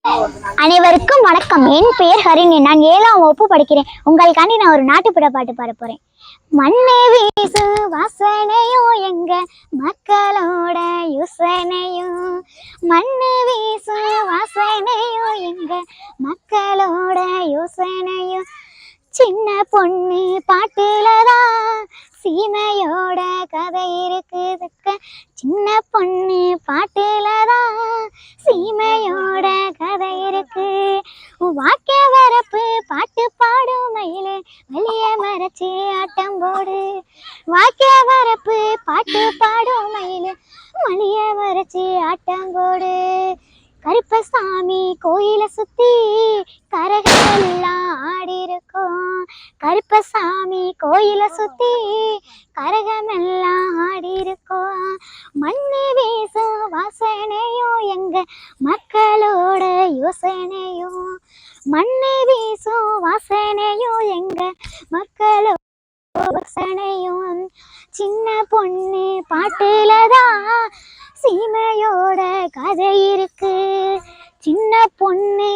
அனைவருக்கும் வணக்கம். என் பெயர் ஹரிணி. நான் 7ஆம் வகுப்பு படிக்கிறேன். உங்களுக்காண்டி நான் ஒரு நாட்டுப்புற பாட்டு பாட போறேன். மண்ணே வீசு வாசனையும் எங்க மக்களோட யோசனையும், மண்ணு வீசு வாசனையும் எங்க மக்களோட யோசனையும், சின்ன பொண்ணு பாட்டுலதான் சீமையோட கதை இருக்குதுக்க, சின்ன பொண்ணு பாட்டுலதான் சீமையோட கதை இருக்கு. வாக்கிய வரப்பு பாட்டு பாடும் மயிலே வெளிய மறைச்சி ஆட்டம் போடு, வாக்கிய வரப்பு பாட்டு பாடும் மயிலே வெளிய மறைச்சி ஆட்டம் போடு. கருப்பசாமி கோயிலை சுத்தி கரகம் எல்லாம் ஆடி இருக்கும், கருப்பசாமி கோயிலை சுத்தி கரகம் எல்லாம் ஆடி இருக்கும். மண்ணு வீசும் வாசனையும் எங்க மக்களோட யோசனையும், மண்ணு வீசும் வாசனையும் எங்க மக்களோட யோசனையும், சின்ன பொண்ணு பாட்டுலதான் சீமையோட கதை இருக்கு, சின்ன பொண்ணு